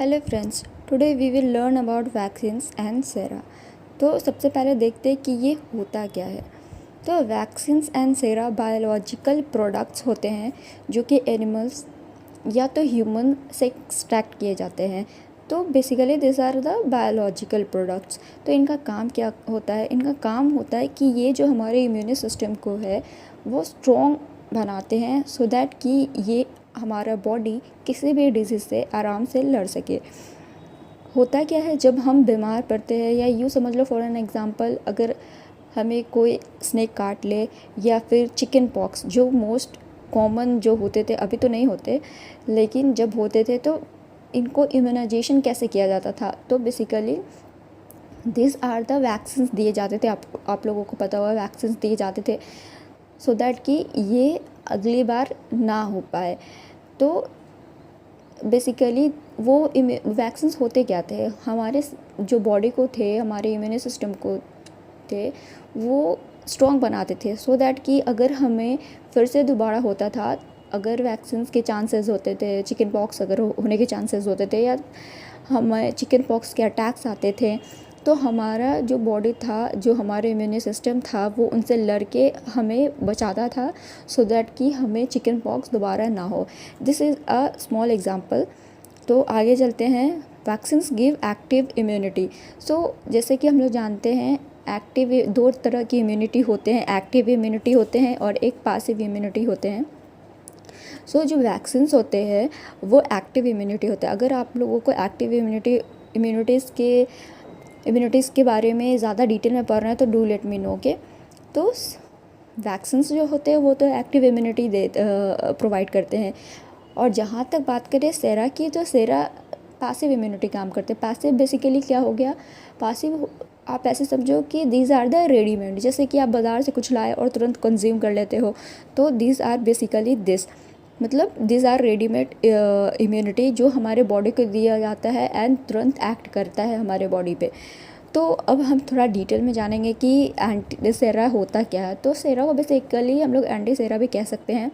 Hello friends, today we will learn about vaccines and sera. तो सबसे पहले देखते हैं कि ये होता क्या है। तो vaccines and sera biological products होते हैं जो कि एनिमल्स या तो ह्यूमन से एक्सट्रैक्ट किए जाते हैं। तो basically this are the biological products. तो इनका काम क्या होता है? इनका काम होता है कि ये जो हमारे इम्यून सिस्टम को है वो स्ट्रॉन्ग बनाते हैं सो दैट कि ये हमारा बॉडी किसी भी डिजीज़ से आराम से लड़ सके। होता क्या है, जब हम बीमार पड़ते हैं या यूँ समझ लो फॉर एन एग्ज़ाम्पल, अगर हमें कोई स्नेक काट ले या फिर चिकन पॉक्स जो मोस्ट कॉमन जो होते थे, अभी तो नहीं होते लेकिन जब होते थे तो इनको इम्यूनाइजेशन कैसे किया जाता था। तो basically this are the vaccine दिए जाते थे। आप लोगों को पता होगा वैक्सीन दिए जाते थे सो दैट कि ये अगली बार ना हो पाए। तो बेसिकली वो वैक्सीन्स होते क्या थे, हमारे जो बॉडी को थे, हमारे इम्यून सिस्टम को थे, वो स्ट्रॉन्ग बनाते थे सो दैट कि अगर हमें फिर से दोबारा होता था, अगर वैक्सीन्स के चांसेस होते थे, चिकन पॉक्स अगर होने के चांसेस होते थे या हमें चिकन पॉक्स के अटैक्स आते थे, तो हमारा जो बॉडी था, जो हमारे इम्यून सिस्टम था, वो उनसे लड़ के हमें बचाता था सो दैट कि हमें चिकन पॉक्स दोबारा ना हो। This is a small example. तो आगे चलते हैं। Vaccines give active immunity. So जैसे कि हम लोग जानते हैं एक्टिव दो तरह की इम्यूनिटी होते हैं, एक्टिव इम्यूनिटी होते हैं और एक पासिव इम्यूनिटी होते हैं। सो जो वैक्सीन्स होते हैं वो एक्टिव इम्यूनिटी होते हैं। अगर आप लोगों को एक्टिव इम्यूनिटीज़ के बारे में ज़्यादा डिटेल में पढ़ रहे हैं तो डू लेट मी नो के। तो वैक्सीन्स जो होते हैं वो तो एक्टिव इम्यूनिटी प्रोवाइड करते हैं। और जहाँ तक बात करें सेरा की, तो सेरा पैसिव इम्यूनिटी काम करते हैं। पैसिव बेसिकली क्या हो गया? पैसिव आप ऐसे समझो कि दीज आर द रेडीमेड, जैसे कि आप बाज़ार से कुछ लाए और तुरंत कंज्यूम कर लेते हो, तो दीज आर बेसिकली दिस, मतलब दिस आर रेडीमेड इम्यूनिटी जो हमारे बॉडी को दिया जाता है एंड तुरंत एक्ट करता है हमारे बॉडी पे। तो अब हम थोड़ा डिटेल में जानेंगे कि एंटी सेरा होता क्या है। तो सेरा को बेसिकली हम लोग एंटी सेरा भी कह सकते हैं।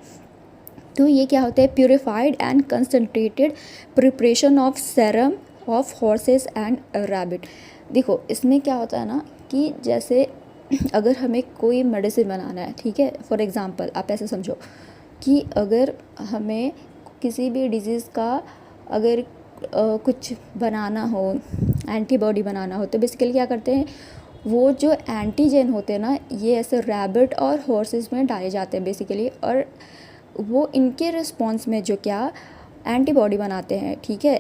तो ये क्या होता है? Purified and concentrated preparation of serum of horses and rabbit. देखो इसमें क्या होता है ना कि जैसे अगर हमें कोई मेडिसिन बनाना है, ठीक है, फॉर एग्ज़ाम्पल आप ऐसे समझो कि अगर हमें किसी भी डिजीज़ का अगर कुछ बनाना हो, एंटीबॉडी बनाना हो, तो बेसिकली क्या करते हैं, वो जो एंटीजन होते हैं ना, ये ऐसे रैबिट और हॉर्सेस में डाले जाते हैं बेसिकली, और वो इनके रिस्पॉन्स में जो क्या एंटीबॉडी बनाते हैं, ठीक है।